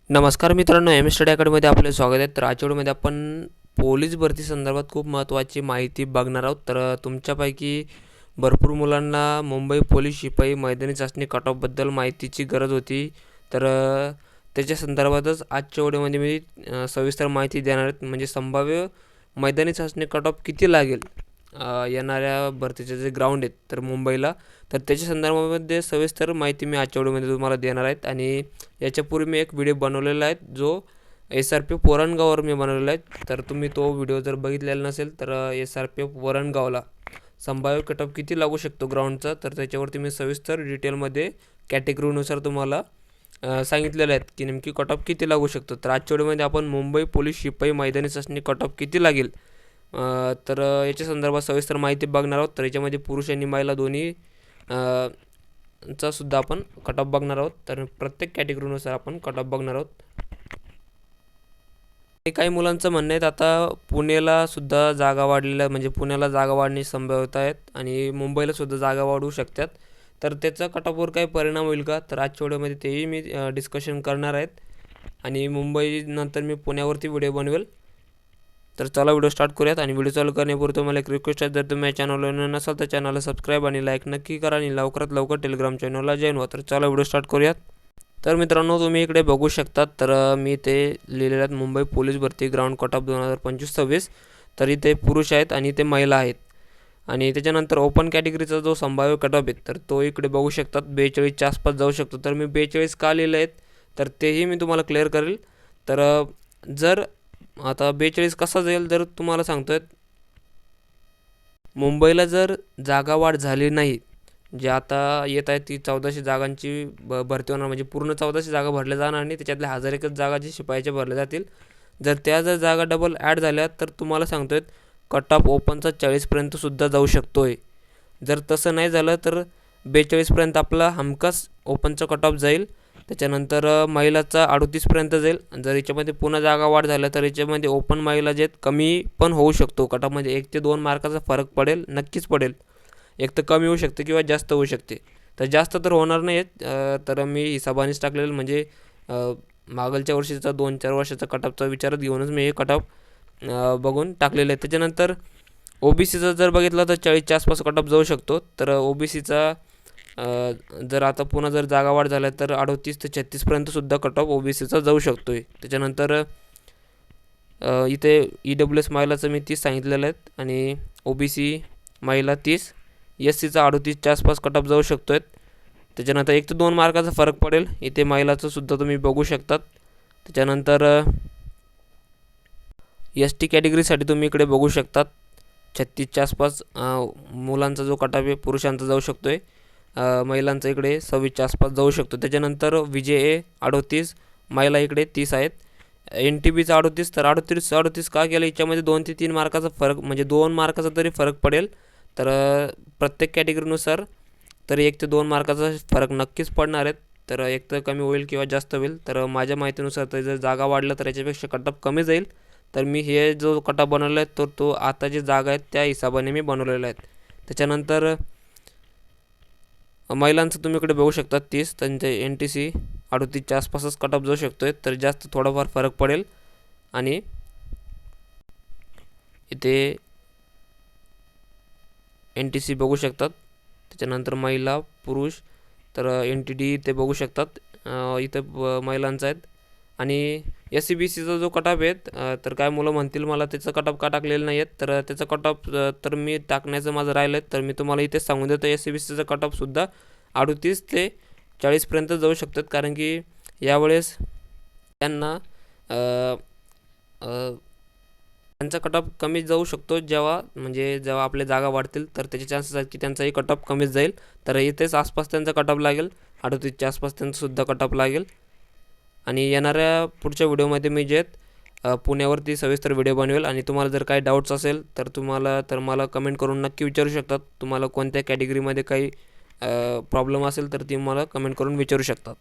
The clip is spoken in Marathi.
नमस्कार मित्रांनो, एम स्टडी अकॅडमीमध्ये आपले स्वागत आहे. तर आजच्या व्हिडिओमध्ये आपण पोलीस भरती संदर्भात खूप महत्त्वाची माहिती बघणार आहोत. तर तुमच्यापैकी भरपूर मुलांना मुंबई पोलीस शिपाई मैदानी चाचणी कट ऑफबद्दल माहितीची गरज होती. तर त्याच्या संदर्भातच आजच्या व्हिडिओमध्ये मी सविस्तर माहिती देणार आहे. म्हणजे संभाव्य मैदानी चाचणी कट ऑफ किती लागेल येणाऱ्या भरतीचे जे ग्राउंड आहेत तर मुंबईला, तर त्याच्या संदर्भामध्ये सविस्तर माहिती मी आजच्या व्हिडिओमध्ये तुम्हाला देणार आहेत. आणि याच्यापूर्वी मी एक व्हिडिओ बनवलेला आहे जो SRPF वरणगाववर मी बनवलेला आहे. तर तुम्ही तो व्हिडिओ जर बघितलेला नसेल तर SRPF वरणगावला संभाव्य कट ऑफ किती लागू शकतो ग्राउंडचा, तर त्याच्यावरती मी सविस्तर डिटेलमध्ये कॅटेगरीनुसार तुम्हाला सांगितलेलं आहेत की नेमकी कट ऑफ किती लागू शकतो. तर आजच्या व्हिडिओमध्ये आपण मुंबई पोलीस शिपाई मैदानी चाचणी कट ऑफ किती लागेल तर याच्या संदर्भात सविस्तर माहिती बघणार आहोत. तर याच्यामध्ये पुरुष आणि महिला दोन्ही चा सुद्धा आपण कट ऑफ बघणार आहोत. तर प्रत्येक कॅटेगरीनुसार आपण कट ऑफ बघणार आहोत. काही मुलांचं म्हणणं आहे आता पुण्याला सुद्धा जागा वाढलेल्या, म्हणजे पुण्याला जागा वाढण्याची संभाव्यता आहेत आणि मुंबईला सुद्धा जागा वाढू शकतात. तर त्याचा कट ऑफवर काही परिणाम होईल का, तर आजच्या व्हिडिओमध्ये तेही मी डिस्कशन करणार आहेत. आणि मुंबईनंतर मी पुण्यावरती व्हिडिओ बनवेल. तर चला व्हिडिओ स्टार्ट करूयात. आणि व्हिडिओ चालू करण्यापूर्वी तुम्हाला एक रिक्वेस्ट आहे, जर तुम्ही या चॅनलवर नसाल तर चॅनलला सबस्क्राईब आणि लाईक नक्की करा आणि लवकरात लवकर टेलिग्राम चॅनलला जॉईन व्हा. तर चला व्हिडिओ स्टार्ट करूयात. तर मित्रांनो, तुम्ही इकडे बघू शकतात. तर मी ते लिहिलेले आहेत मुंबई पोलीस भरती ग्राउंड कट ऑफ 2025-26. तर इथे पुरुष आहेत आणि ते महिला आहेत. आणि त्याच्यानंतर ओपन कॅटेगरीचा जो संभाव्य कट ऑफ आहे तर तो इकडे बघू शकतात 42च्या आसपास जाऊ शकतो. तर मी 42 का लिहिलं आहेत तर तेही मी तुम्हाला क्लिअर करेल. तर जर आता 42 कसा जाईल जर तुम्हाला सांगतो आहे, मुंबईला जर जागा वाढ झाली नाही, जे आता येत आहे ती 1400 जागांची भरती होणार, म्हणजे पूर्ण 1400 जागा भरल्या जाणार नाही, त्याच्यातल्या 1001 जागा जी शिपायाच्या भरल्या जातील. जर जागा डबल ॲड झाल्या तर तुम्हाला सांगतो आहे कट ऑफ ओपनचा 40पर्यंत सुद्धा जाऊ शकतो आहे. जर तसं नाही झालं तर 42पर्यंत आपला हमखास ओपनचा कट ऑफ जाईल. त्याच्यानंतर महिलाचा 38पर्यंत जाईल. जर याच्यामध्ये पुन्हा जागा वाढ झाल्या तर याच्यामध्ये ओपन महिला जे कमी पण होऊ शकतो. कट ऑफमध्ये 1 ते 2 मार्काचा फरक पडेल, नक्कीच पडेल. एक तर कमी होऊ शकते किंवा जास्त होऊ शकते. तर जास्त तर होणार नाही आहेत. तर मी हिसाबानेच टाकलेलं, म्हणजे मागलच्या वर्षीचा 2-4 वर्षाचा कट ऑफचा विचारात घेऊनच मी हे कट ऑफ बघून टाकलेलं आहे. त्याच्यानंतर OBCचा जर बघितलं तर 40च्या आसपास कट ऑफ जाऊ शकतो. तर OBCचा जर आता पुन्हा जर जागा वाढ झाल्या तर 38 ते 36पर्यंत सुद्धा कट ऑफ OBCचा जाऊ शकतो आहे. त्याच्यानंतर इथे EWS महिलाचं मी 30 सांगितलेलं आहेत आणि OBC महिला 30, SCचा 38च्या आसपास कट ऑफ जाऊ शकतो आहे. त्याच्यानंतर 1 ते 2 मार्काचा फरक पडेल इथे महिलाचं सुद्धा तुम्ही बघू शकतात. त्याच्यानंतर ST कॅटेगरीसाठी तुम्ही इकडे बघू शकतात 36च्या आसपास मुलांचा जो कट ऑफ आहे पुरुषांचा जाऊ शकतो आहे. महिलांचा इकडे 26च्या आसपास जाऊ शकतो. त्याच्यानंतर VJA 38, महिला इकडे 30 आहेत. NTBचा 38, तर 38 का केलं, याच्यामध्ये 2 ते 3 मार्काचा फरक, म्हणजे 2 मार्काचा तरी फरक पडेल. तर प्रत्येक कॅटेगरीनुसार तरी 1 ते 2 मार्काचा फरक नक्कीच पडणार आहेत. तर एक तर कमी होईल किंवा जास्त होईल. तर माझ्या माहितीनुसार तर जर जागा वाढला तर याच्यापेक्षा कट ऑफ कमी जाईल. तर मी हे जो कट ऑफ बनवला आहे तो आता जे जागा आहेत त्या हिशोबाने मी बनवलेला आहेत. त्याच्यानंतर महिलांचं तुम्ही इकडे बघू शकता 30, त्यांचे NTC 38च्या आसपासच कट ऑफ जाऊ शकतो आहे. तर जास्त थोडाफार फरक पडेल. आणि इथे NTC बघू शकतात. त्याच्यानंतर महिला पुरुष, तर NTD ते बघू शकतात इथं महिलांचा आहेत. आणि SCBCचा जो कट ऑफ आहेत तर काय मुलं म्हणतील मला त्याचं कट ऑफ का टाकलेलं नाही आहेत, तर त्याचं कट ऑफ तर मी टाकण्याचं माझं राहिलं आहे. तर मी तुम्हाला इथेच सांगून देतो SCBCचा कट ऑफसुद्धा 38 ते 40पर्यंत जाऊ शकतात. कारण की यावेळेस त्यांना त्यांचा कट ऑफ कमी जाऊ शकतो. जेव्हा आपल्या जागा वाढतील तर त्याचे चान्सेस आहेत की त्यांचाही कट ऑफ कमीच जाईल. तर इथेच आसपास त्यांचा कट ऑफ लागेल, 38च्या आसपास त्यांचासुद्धा कट ऑफ लागेल. आणि येणाऱ्या पुढच्या व्हिडिओमध्ये मी जे पुण्यावरती सविस्तर व्हिडिओ बनवेल. आणि तुम्हाला जर काही डाऊट्स असेल तर मला कमेंट करून नक्की विचारू शकतात. तुम्हाला कोणत्या कॅटेगरीमध्ये काही प्रॉब्लेम असेल तर ती मला कमेंट करून विचारू शकतात.